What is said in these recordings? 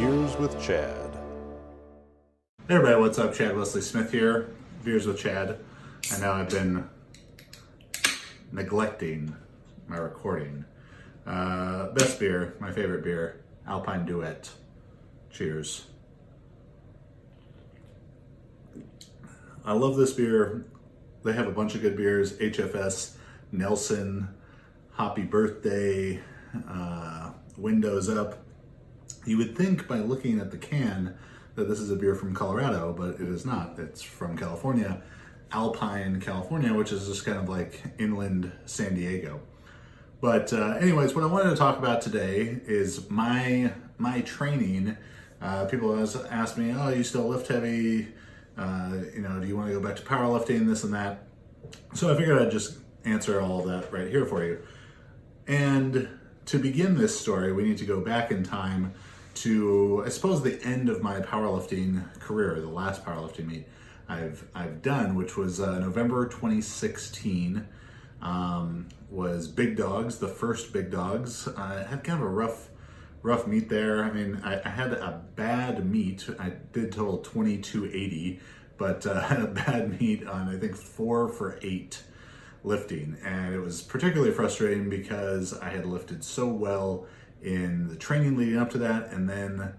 Beers with Chad. Hey everybody, what's up? Chad Wesley Smith here, Beers with Chad. I know I've been neglecting my recording. Best beer, my favorite beer, Alpine Duet. Cheers. I love this beer. They have a bunch of good beers, HFS, Nelson, Happy Birthday, Windows Up. You would think by looking at the can that this is a beer from Colorado, but it is not. It's from California, Alpine, California, which is just kind of like inland San Diego. But anyways, what I wanted to talk about today is my training. People always ask me, oh, you still lift heavy? Do you want to go back to powerlifting, this and that? So I figured I'd just answer all of that right here for you. And to begin this story, we need to go back in time to, I suppose, the end of my powerlifting career, the last powerlifting meet I've done, which was November 2016, was Big Dogs, the first Big Dogs. I had kind of a rough meet there. I mean, I had a bad meet. I did total 2280, but I had a bad meet on, I think, 4 for 8 lifting. And it was particularly frustrating because I had lifted so well in the training leading up to that. And then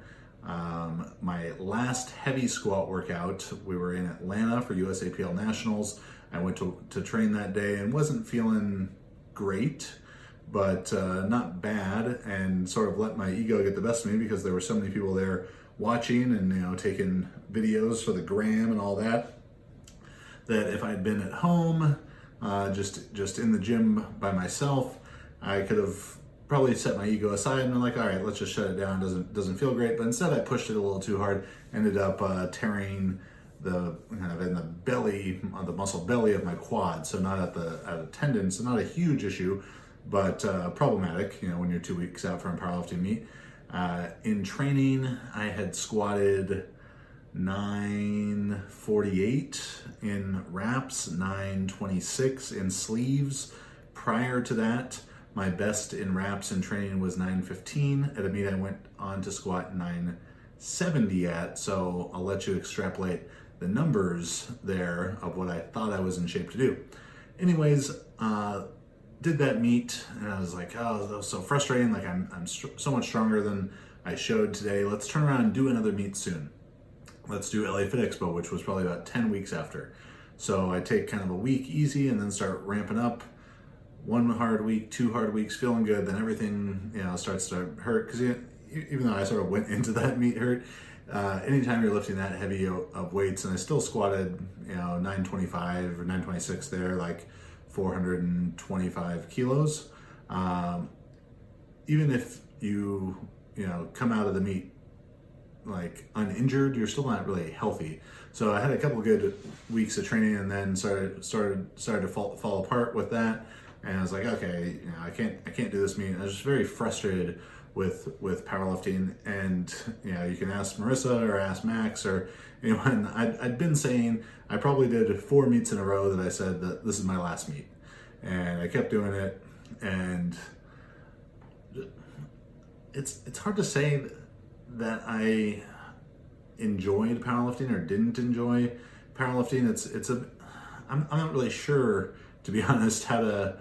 my last heavy squat workout, we were in Atlanta for USAPL Nationals. I went to train that day and wasn't feeling great, but not bad, and sort of let my ego get the best of me because there were so many people there watching and taking videos for the gram and all that, that if I'd been at home just in the gym by myself, I could have probably set my ego aside and been like, all right, let's just shut it down. Doesn't feel great. But instead I pushed it a little too hard, ended up tearing the kind of in the belly, on the muscle belly of my quad. So not at the tendon, so not a huge issue, but problematic, when you're 2 weeks out from a powerlifting meet. In training, I had squatted 948 in wraps, 926 in sleeves. Prior to that, my best in wraps in training was 915. At a meet I went on to squat 970 at, so I'll let you extrapolate the numbers there of what I thought I was in shape to do. Anyways, did that meet, and I was like, oh, that was so frustrating. Like, I'm so much stronger than I showed today. Let's turn around and do another meet soon. Let's do LA Fit Expo, which was probably about 10 weeks after. So I take kind of a week easy and then start ramping up. 1 hard week, 2 hard weeks, feeling good. Then everything, starts to hurt. Because even though I sort of went into that meet hurt, anytime you're lifting that heavy of weights, and I still squatted, 925 or 926 there, like 425 kilos. Even if you come out of the meet like uninjured, you're still not really healthy. So I had a couple of good weeks of training, and then started to fall apart with that. And I was like, okay, I can't do this meet. I was just very frustrated with powerlifting. And you can ask Marissa or ask Max or anyone. I'd been saying, I probably did 4 meets in a row that I said that this is my last meet, and I kept doing it. And it's hard to say that I enjoyed powerlifting or didn't enjoy powerlifting. I'm not really sure, to be honest, how to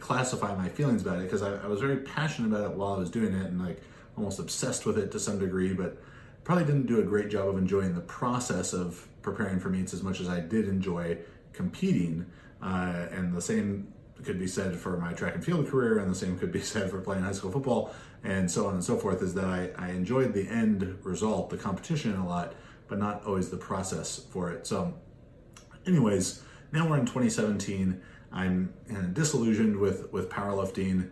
classify my feelings about it, because I was very passionate about it while I was doing it, and like almost obsessed with it to some degree, but probably didn't do a great job of enjoying the process of preparing for meets as much as I did enjoy competing. And the same could be said for my track and field career, and the same could be said for playing high school football, and so on and so forth, is that I enjoyed the end result, the competition, a lot, but not always the process for it. So anyways, now we're in 2017. I'm disillusioned with powerlifting,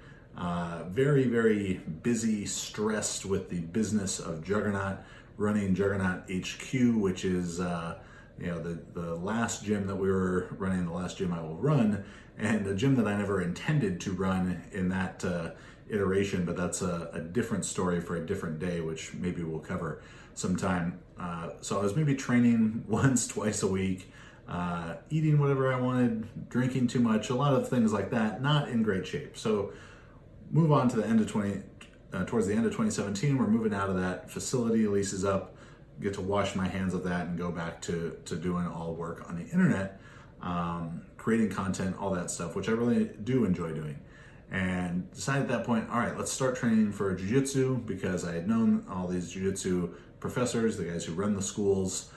very, very busy, stressed with the business of Juggernaut, running Juggernaut HQ, which is the last gym that we were running, the last gym I will run, and a gym that I never intended to run in that iteration, but that's a different story for a different day, which maybe we'll cover sometime. So I was maybe training once, twice a week, eating whatever I wanted, drinking too much, a lot of things like that, not in great shape. So move on to the end of towards the end of 2017, we're moving out of that facility, lease is up, get to wash my hands of that and go back to doing all work on the internet, creating content, all that stuff, which I really do enjoy doing. And decided at that point, all right, let's start training for jiu-jitsu, because I had known all these jiu-jitsu professors, the guys who run the schools,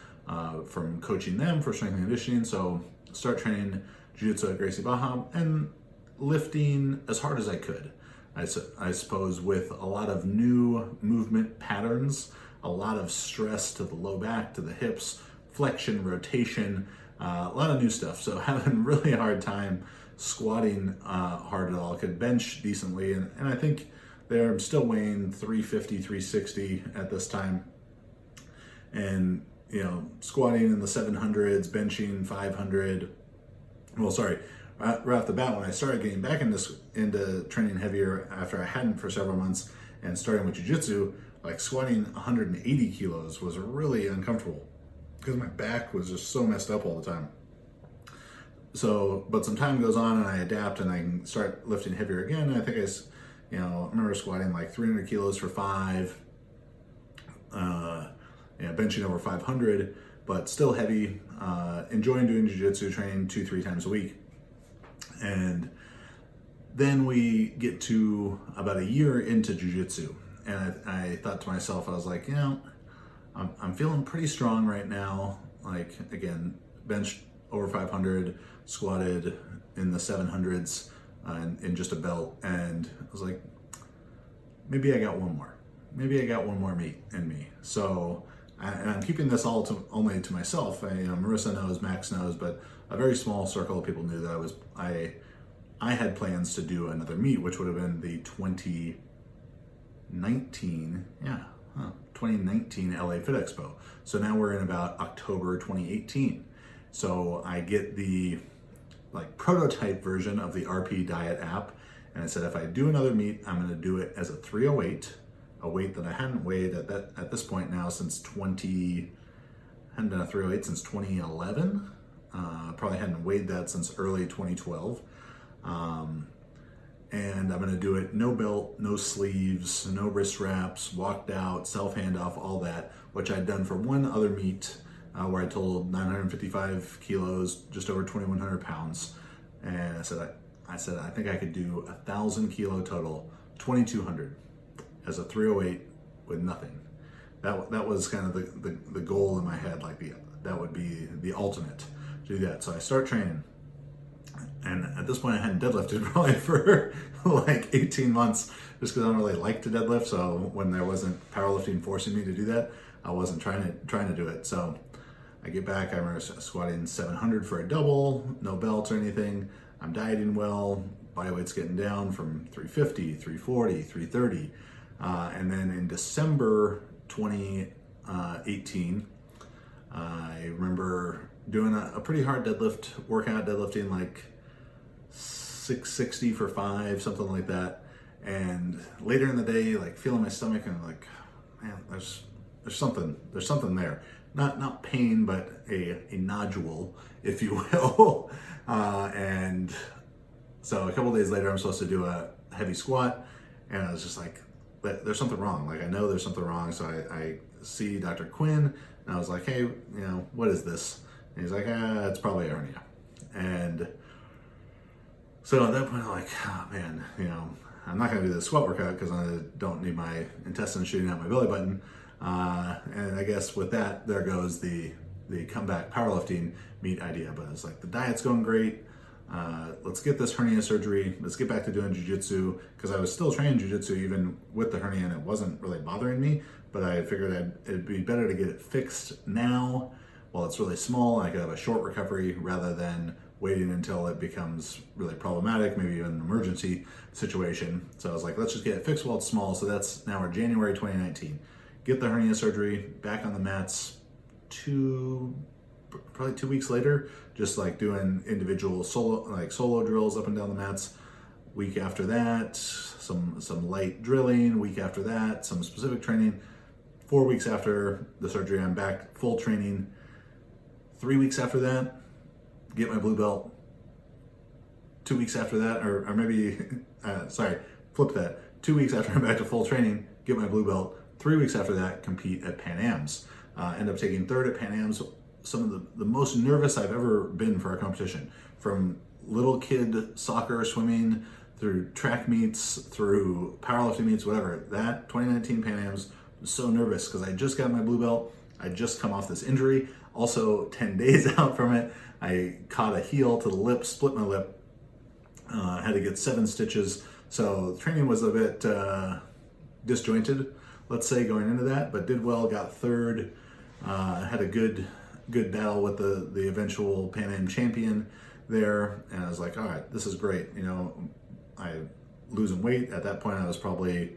from coaching them for strength and conditioning. So start training jiu-jitsu at Gracie Barra and lifting as hard as I could. I suppose with a lot of new movement patterns, a lot of stress to the low back, to the hips, flexion, rotation, a lot of new stuff. So having really a hard time squatting hard at all. I could bench decently, and I think there I'm still weighing 350, 360 at this time. And, squatting in the 700s, benching 500. Well, sorry, right off the bat, when I started getting back into training heavier after I hadn't for several months and starting with jiu-jitsu, like squatting 180 kilos was really uncomfortable because my back was just so messed up all the time. So, but some time goes on and I adapt and I can start lifting heavier again. And I think I remember squatting like 300 kilos for 5, benching over 500, but still heavy, enjoying doing jiu-jitsu, training 2-3 times a week. And then we get to about a year into jiu-jitsu, and I thought to myself, I was like, I'm feeling pretty strong right now. Like, again, benched over 500, squatted in the 700s in just a belt, and I was like, maybe I got one more. Maybe I got one more meat in me. So, and I'm keeping this all only to myself. Marissa knows, Max knows, but a very small circle of people knew that I had plans to do another meet, which would have been the 2019 LA Fit Expo. So now we're in about October 2018. So I get the prototype version of the RP Diet app, and I said if I do another meet, I'm going to do it as a 308, a weight that I hadn't weighed at this point now since hadn't done a 308 since 2011. Probably hadn't weighed that since early 2012. And I'm going to do it no belt, no sleeves, no wrist wraps, walked out, self handoff, all that, which I'd done for one other meet where I totaled 955 kilos, just over 2,100 pounds. And I said, I think I could do 1,000 kilo total, 2,200 as a 308 with nothing. That was kind of the goal in my head, that would be the ultimate to do that. So I start training. And at this point I hadn't deadlifted probably for 18 months just because I don't really like to deadlift. So when there wasn't powerlifting forcing me to do that, I wasn't trying to do it. So I get back, I remember squatting 700 for a double, no belts or anything. I'm dieting well, body weight's getting down from 350, 340, 330. And then in December 2018, I remember doing a pretty hard workout, deadlifting 660 for 5, something like that. And later in the day, feeling my stomach, and I'm like, man, there's something there. Not pain, but a nodule, if you will. And so a couple days later, I'm supposed to do a heavy squat, and I was just like, there's something wrong. I know there's something wrong. So I see Dr. Quinn, and I was like, hey, what is this? And he's like, it's probably a hernia. And so at that point, I'm like, oh man, I'm not going to do the squat workout because I don't need my intestines shooting out my belly button. And I guess with that, there goes the comeback powerlifting meet idea. But it's like, the diet's going great. Let's get this hernia surgery. Let's get back to doing jiu-jitsu, because I was still training jiu-jitsu even with the hernia, and it wasn't really bothering me. But I figured it'd be better to get it fixed now while it's really small, and I could have a short recovery rather than waiting until it becomes really problematic, maybe even an emergency situation. So I was like, let's just get it fixed while it's small. So that's now we're January 2019. Get the hernia surgery, back on the mats, probably 2 weeks later, just doing individual solo drills up and down the mats. Week after that, some light drilling. Week after that, some specific training. 4 weeks after the surgery, I'm back full training. 3 weeks after that, get my blue belt. 2 weeks after that, or maybe, flip that. 2 weeks after I'm back to full training, get my blue belt. 3 weeks after that, compete at Pan Ams. End up taking third at Pan Ams. Some of the most nervous I've ever been for a competition, from little kid soccer, swimming, through track meets, through powerlifting meets, whatever. That 2019 Pan Ams was so nervous because I just got my blue belt. I just come off this injury. Also, 10 days out from it, I caught a heel to the lip, split my lip, had to get 7 stitches. So training was a bit disjointed, let's say, going into that, but did well, got third, had a good battle with the eventual Pan Am champion there, and I was like, all right, this is great. You know, I losing weight. At that point, I was probably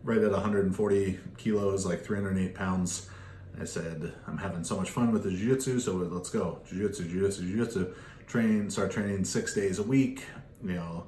right at 140 kilos, like 308 pounds. I said, I'm having so much fun with the jiu-jitsu, so let's go. Jiu-jitsu. Start training 6 days a week, you know,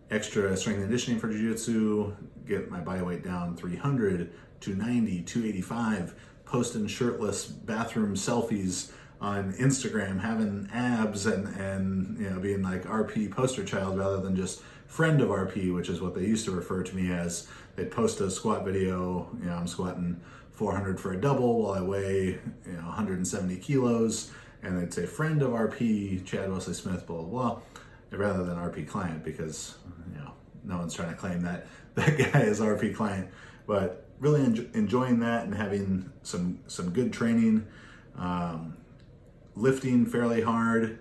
extra strength and conditioning for jiu-jitsu, get my body weight down 300, 290, 285, posting shirtless bathroom selfies on Instagram, having abs and you know, being like RP poster child rather than just friend of RP, which is what they used to refer to me as. They'd post a squat video, you know, I'm squatting 400 for a double while I weigh, you know, 170 kilos, and they'd say friend of RP, Chad Wesley Smith, blah, blah, blah, rather than RP client, because, you know, no one's trying to claim that guy is RP client. But really enjoying that and having some good training, lifting fairly hard,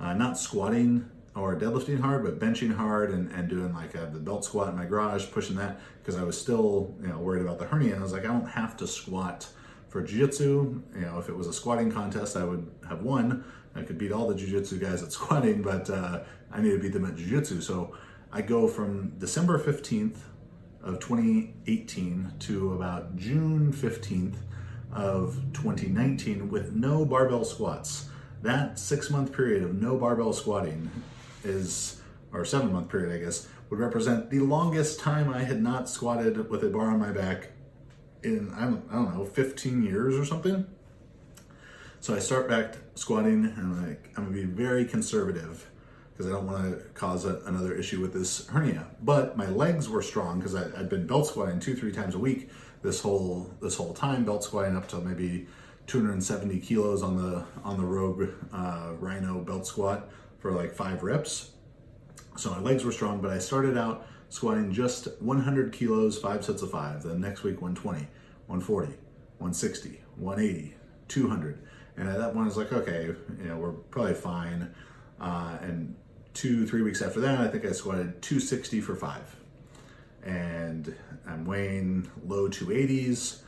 not squatting or deadlifting hard, but benching hard and doing like the belt squat in my garage, pushing that, because I was still, you know, worried about the hernia. And I was like, I don't have to squat for jiu-jitsu. You know, if it was a squatting contest, I would have won. I could beat all the jiu-jitsu guys at squatting, but I need to beat them at jiu-jitsu. So I go from December 15th of 2018 to about June 15th of 2019 with no barbell squats. That 6-month period of no barbell squatting is, or 7-month period, I guess, would represent the longest time I had not squatted with a bar on my back in, I don't know, 15 years or something. So I start back squatting, and I'm gonna be very conservative because I don't want to cause another issue with this hernia. But my legs were strong because I'd been belt squatting 2-3 times a week this whole time, belt squatting up to maybe 270 kilos on the Rogue Rhino belt squat for like 5 reps. So my legs were strong, but I started out squatting just 100 kilos, 5 sets of 5. The next week, 120, 140, 160, 180, 200. And at that point, I was like, okay, you know, we're probably fine. And 2-3 weeks after that, I think I squatted 260 for 5. And I'm weighing low 280s.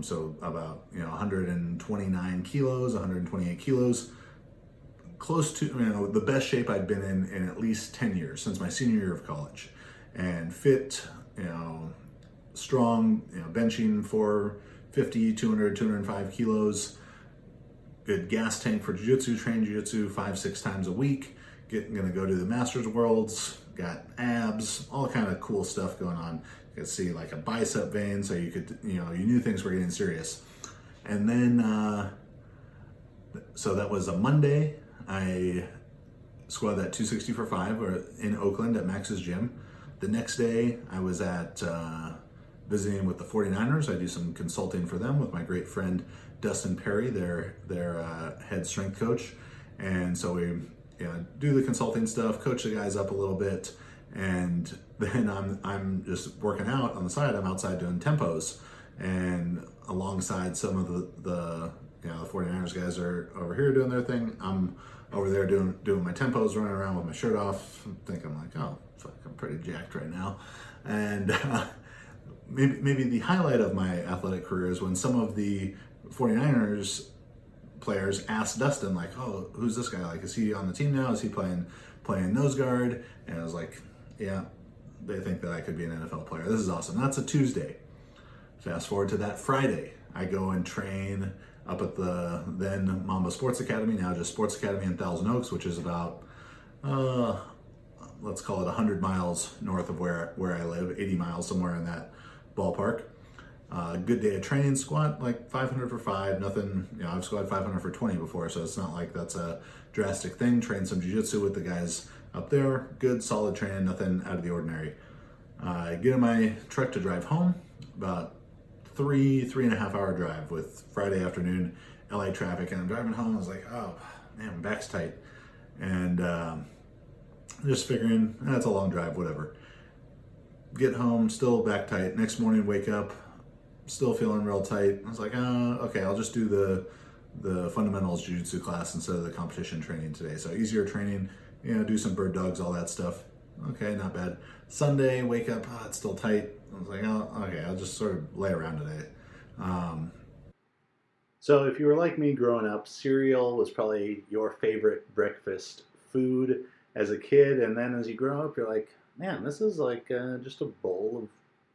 So about, you know, 129 kilos, 128 kilos, close to, you know, the best shape I'd been in at least 10 years, since my senior year of college. And fit, you know, strong, you know, benching 450, 200, 205 kilos, good gas tank for jiu-jitsu, train jiu-jitsu 5-6 times a week, gonna go to the Masters Worlds, got abs, all kind of cool stuff going on. You could see like a bicep vein, so you could, you know, you knew things were getting serious. And then, so that was a Monday. I squatted that 260 for 5 or in Oakland at Max's gym. The next day I was at visiting with the 49ers. I do some consulting for them with my great friend Dustin Perry, their head strength coach. And so we, you know, do the consulting stuff, coach the guys up a little bit, and then I'm just working out on the side. I'm outside doing tempos, and alongside some of the you know, the 49ers guys are over here doing their thing. I'm over there doing my tempos, running around with my shirt off, thinking like, oh, fuck, I'm pretty jacked right now. And maybe the highlight of my athletic career is when some of the 49ers players asked Dustin, like, oh, who's this guy? Like, is he on the team now? Is he playing nose guard? And I was like, yeah, they think that I could be an NFL player. This is awesome. That's a Tuesday. Fast forward to that Friday. I go and train up at the then Mamba Sports Academy, now just Sports Academy in Thousand Oaks, which is about, let's call it 100 miles north of where I live, 80 miles, somewhere in that ballpark. Good day of training, squat like 500 for 5, nothing, you know, I've squatted 500 for 20 before, so it's not like that's a drastic thing. Train some jiu-jitsu with the guys up there, good solid training, nothing out of the ordinary. I get in my truck to drive home, about 3.5 hour drive with Friday afternoon LA traffic, and I'm driving home. I was like, oh man, my back's tight, and just figuring that's a long drive, whatever. Get home, still back tight. Next morning, wake up, still feeling real tight. I was like, okay, I'll just do the fundamentals jiu-jitsu class instead of the competition training today. So easier training, do some bird dogs, all that stuff. Okay, not bad. Sunday, wake up, it's still tight. I was like, okay, I'll just sort of lay around today. So if you were like me growing up, cereal was probably your favorite breakfast food as a kid. And then as you grow up, you're like, man, this is like just a bowl of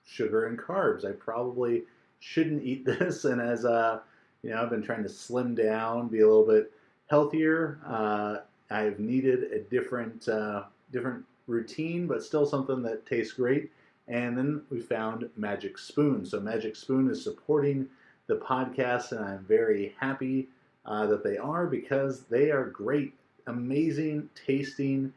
sugar and carbs. I probably shouldn't eat this. And as I've been trying to slim down, be a little bit healthier. I've needed a different routine, but still something that tastes great. And then we found Magic Spoon. So Magic Spoon is supporting the podcast, and I'm very happy that they are, because they are great, amazing tasting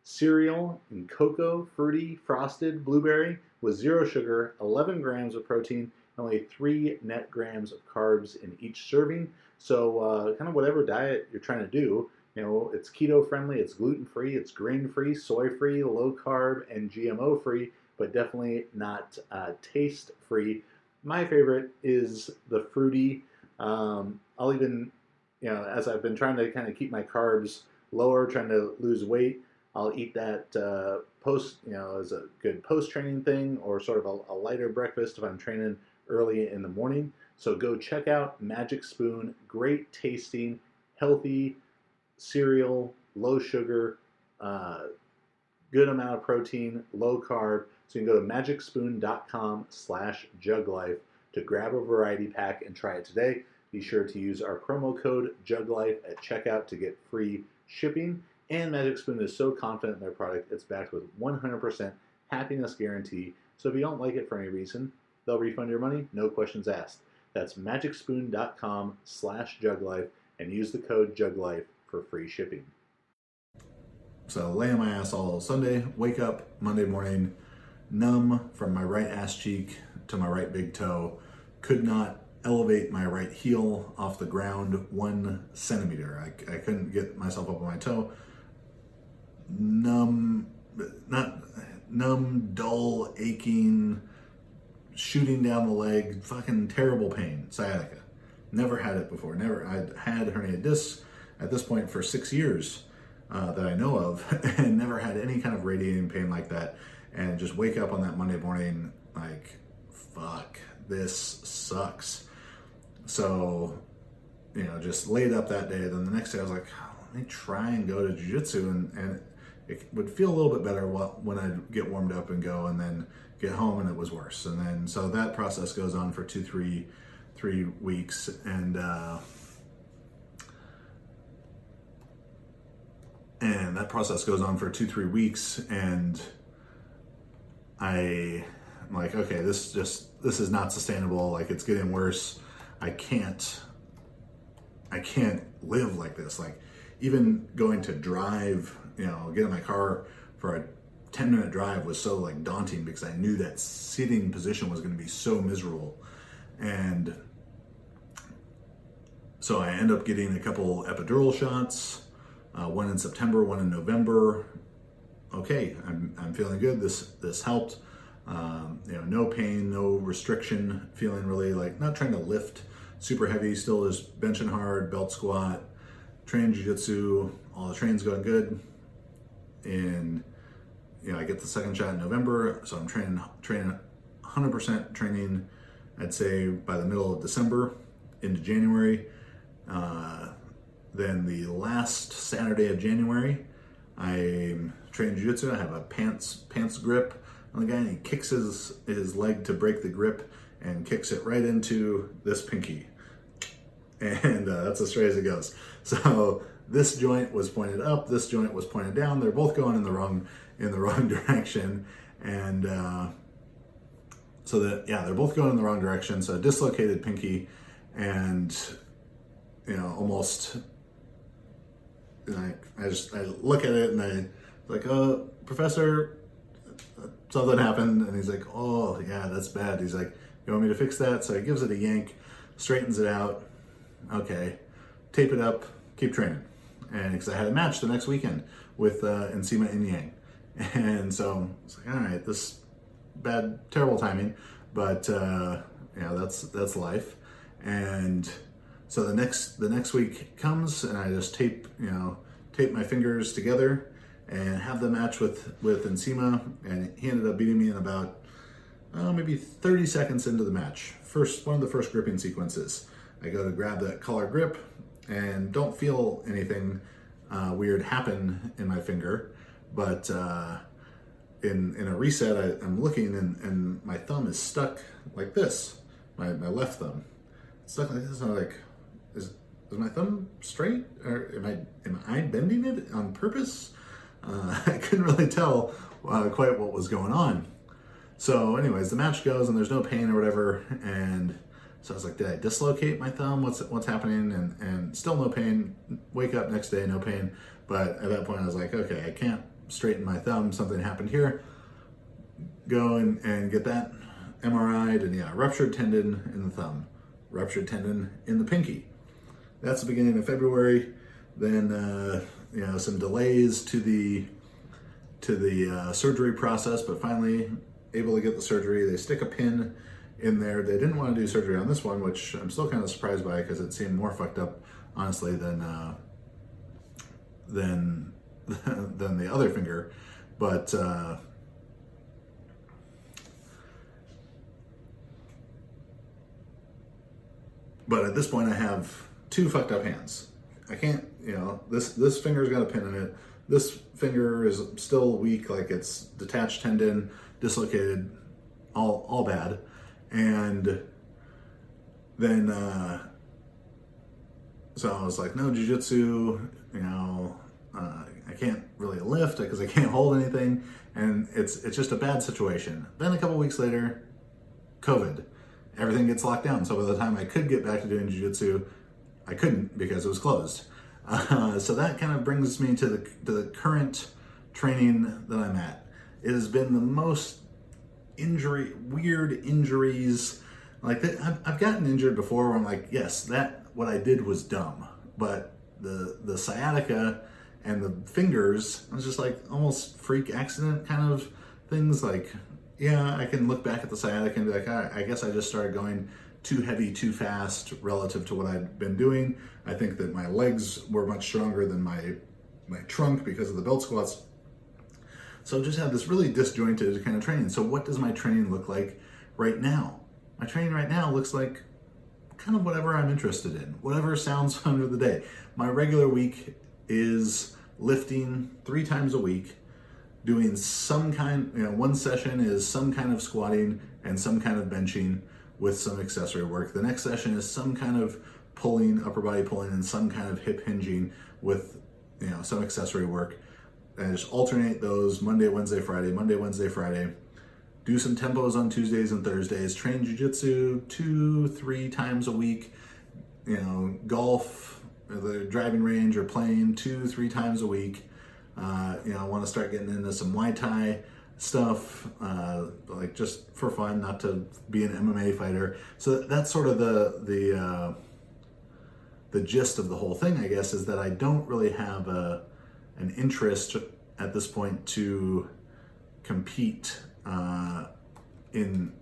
cereal in cocoa, fruity, frosted, blueberry with 0 sugar, 11 grams of protein, only 3 net grams of carbs in each serving. So kind of whatever diet you're trying to do, it's keto friendly, it's gluten free, it's grain free, soy free, low carb, and GMO free, but definitely not taste free. My favorite is the fruity. I'll even, as I've been trying to kind of keep my carbs lower, trying to lose weight, I'll eat that as a good post-training thing, or sort of a lighter breakfast if I'm training early in the morning. So go check out Magic Spoon. Great tasting, healthy cereal, low sugar, good amount of protein, low carb. So you can go to magicspoon.com/juglife to grab a variety pack and try it today. Be sure to use our promo code JUGLIFE at checkout to get free shipping. And Magic Spoon is so confident in their product, it's backed with 100% happiness guarantee. So if you don't like it for any reason, they'll refund your money, no questions asked. That's magicspoon.com/juglife and use the code JUGLIFE for free shipping. So lay on my ass all Sunday, wake up Monday morning, numb from my right ass cheek to my right big toe, could not elevate my right heel off the ground 1 centimeter. I couldn't get myself up on my toe. Numb, dull, aching, shooting down the leg, fucking terrible pain, sciatica. Never had it before. I'd had herniated discs at this point for 6 years that I know of, and never had any kind of radiating pain like that. And just wake up on that Monday morning like, fuck, this sucks. So, just laid up that day. Then the next day I was like, let me try and go to jiu-jitsu, and it would feel a little bit better when I'd get warmed up and go, and then get home and it was worse. And then, so that process goes on for 3 weeks. And that process goes on for 3 weeks. And I'm like, okay, this is not sustainable. Like, it's getting worse. I can't live like this. Like, even going to drive, get in my car for a 10-minute drive was so like daunting, because I knew that sitting position was going to be so miserable. And so I end up getting a couple epidural shots, one in September, one in November. Okay, I'm feeling good. This helped. No pain, no restriction, feeling really like not trying to lift super heavy, still just benching hard, belt squat, training jiu-jitsu, all the training's going good. And I get the second shot in November, so I'm training 100% training, I'd say by the middle of December into January. Then the last Saturday of January, I'm training jiu-jitsu. I have a pants grip on the guy, and he kicks his leg to break the grip and kicks it right into this pinky. And that's as straight as it goes. So this joint was pointed up, this joint was pointed down. They're both going in the wrong direction. And they're both going in the wrong direction. So dislocated pinky, and almost like I look at it and I like, Professor, something happened, and he's like, oh yeah, that's bad. He's like, you want me to fix that? So he gives it a yank, straightens it out. Okay, tape it up, keep training. And because I had a match the next weekend with Nsima Inyang. And so it's like, all right, this bad, terrible timing, but that's life. And so the next week comes, and I just tape my fingers together and have the match with Nsima, and he ended up beating me in about maybe 30 seconds into the match. One of the first gripping sequences. I go to grab that collar grip and don't feel anything weird happen in my finger, but in a reset, I'm looking and my thumb is stuck like this. My left thumb stuck like this. I'm like, is my thumb straight, or am I bending it on purpose? I couldn't really tell quite what was going on. So anyways, the match goes and there's no pain or whatever, and so I was like, did I dislocate my thumb? What's happening? And still no pain. Wake up next day, no pain. But at that point I was like, okay, I can't straighten my thumb. Something happened here. Go and get that MRI'd, and yeah, ruptured tendon in the thumb, ruptured tendon in the pinky. That's the beginning of February. Then some delays to the surgery process, but finally able to get the surgery. They stick a pin in there. They didn't want to do surgery on this one, which I'm still kind of surprised by because it seemed more fucked up, honestly, than the other finger. But at this point, I have two fucked up hands. I can't, this finger's got a pin in it. This finger is still weak, like it's detached tendon, dislocated, all bad. And then, so I was like, no jiu-jitsu, I can't really lift because I can't hold anything. And it's just a bad situation. Then a couple weeks later, COVID. Everything gets locked down. So by the time I could get back to doing jiu-jitsu, I couldn't because it was closed. So that kind of brings me to the current training that I'm at. It has been the most weird injuries. Like I've gotten injured before where I'm like, yes, what I did was dumb. But the sciatica and the fingers, I was just like almost freak accident kind of things. Like, yeah, I can look back at the sciatica and be like, I guess I just started going too heavy, too fast relative to what I'd been doing. I think that my legs were much stronger than my trunk because of the belt squats. So just had this really disjointed kind of training. So what does my training look like right now? My training right now looks like kind of whatever I'm interested in, whatever sounds fun for the day. My regular week is lifting 3 times a week, doing some kind, one session is some kind of squatting and some kind of benching with some accessory work. The next session is some kind of pulling, upper body pulling, and some kind of hip hinging with, some accessory work. And I just alternate those Monday, Wednesday, Friday, Monday, Wednesday, Friday. Do some tempos on Tuesdays and Thursdays. Train jiu-jitsu 2-3 times a week. Golf, the driving range, or playing 2-3 times a week. I want to start getting into some Muay Thai stuff, like just for fun, not to be an MMA fighter. So that's sort of the gist of the whole thing, I guess, is that I don't really have an interest at this point to compete in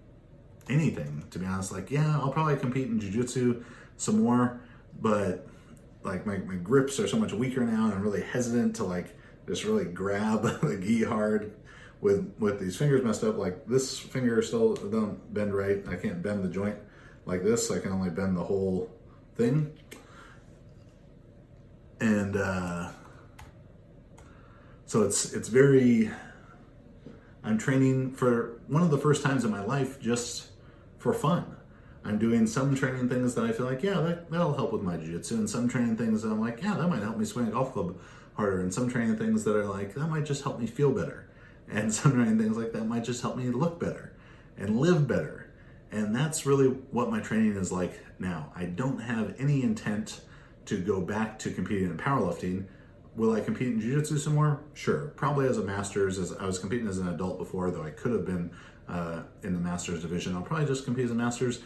anything, to be honest. Like, yeah, I'll probably compete in jiu-jitsu some more, but like my grips are so much weaker now, and I'm really hesitant to like just really grab the gi hard with these fingers messed up. Like this finger still don't bend right. I can't bend the joint like this. I can only bend the whole thing. And so it's very, I'm training for one of the first times in my life just for fun. I'm doing some training things that I feel like, yeah, that'll help with my jiu-jitsu, and some training things that I'm like, yeah, that might help me swing a golf club harder, and some training things that are like, that might just help me feel better, and some training things like that might just help me look better and live better. And that's really what my training is like now. I don't have any intent to go back to competing in powerlifting. Will I compete in jiu-jitsu some more? Sure. Probably as a master's. As I was competing as an adult before, though I could have been in the master's division. I'll probably just compete as a master's.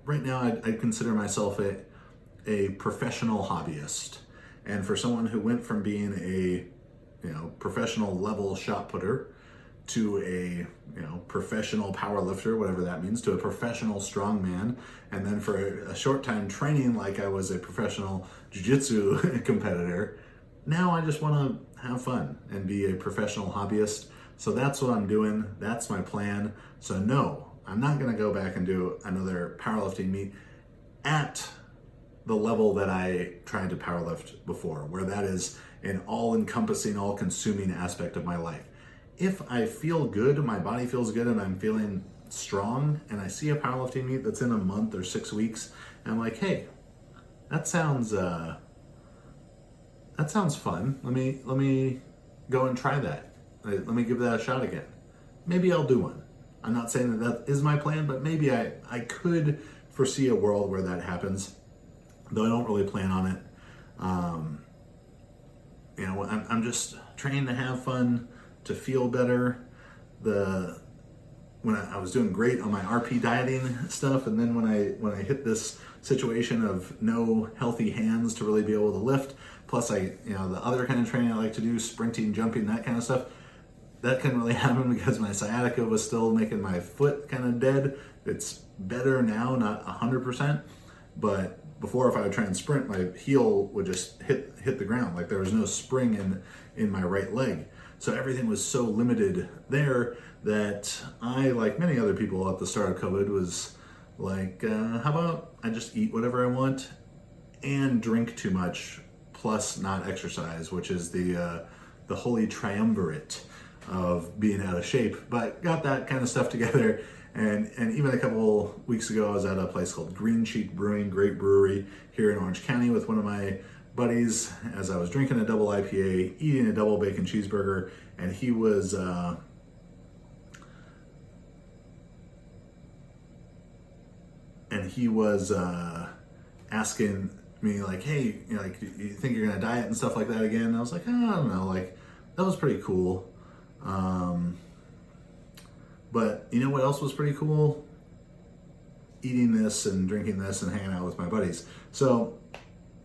Right now, I'd consider myself a professional hobbyist. And for someone who went from being a professional level shot putter to a professional power lifter, whatever that means, to a professional strongman, and then for a short time training like I was a professional jiu-jitsu competitor, now I just want to have fun and be a professional hobbyist. So that's what I'm doing. That's my plan. So no, I'm not going to go back and do another powerlifting meet at the level that I tried to powerlift before, where that is an all-encompassing, all-consuming aspect of my life. If I feel good, my body feels good, and I'm feeling strong, and I see a powerlifting meet that's in a month or 6 weeks, and I'm like, hey, that sounds fun. Let me go and try that. Let me give that a shot again. Maybe I'll do one. I'm not saying that is my plan, but maybe I could foresee a world where that happens, though I don't really plan on it. I'm just trying to have fun, to feel better. When I was doing great on my RP dieting stuff, and then when I hit this situation of no healthy hands to really be able to lift, plus the other kind of training I like to do, sprinting, jumping, that kind of stuff, that couldn't really happen because my sciatica was still making my foot kind of dead. It's better now, not 100%, but before, if I would try and sprint, my heel would just hit the ground. Like there was no spring in my right leg. So everything was so limited there that I, like many other people at the start of COVID, was like, how about I just eat whatever I want and drink too much, plus not exercise, which is the holy triumvirate of being out of shape. But got that kind of stuff together. And even a couple weeks ago, I was at a place called Green Cheek Brewing, great brewery here in Orange County, with one of my buddies, as I was drinking a double IPA, eating a double bacon cheeseburger, and he was asking me like, hey, you think you're gonna diet and stuff like that again? And I was like, oh, I don't know, like that was pretty cool. But you know what else was pretty cool? Eating this and drinking this and hanging out with my buddies. So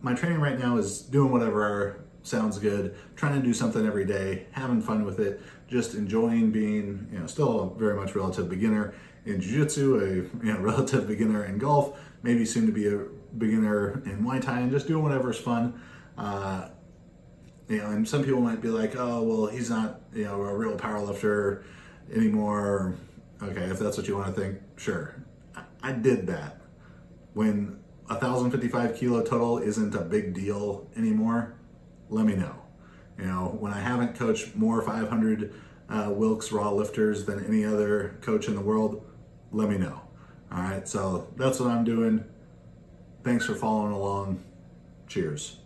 my training right now is doing whatever sounds good, trying to do something every day, having fun with it, just enjoying being, still a very much relative beginner in jiu-jitsu, a relative beginner in golf, maybe soon to be a beginner in Muay Thai, and just doing whatever is fun. And some people might be like, oh, well, he's not, a real power lifter anymore. Okay, if that's what you want to think, sure. I did that. When 1,055 kilo total isn't a big deal anymore, let me know. When I haven't coached more 500 Wilks raw lifters than any other coach in the world, let me know. All right, so that's what I'm doing. Thanks for following along. Cheers.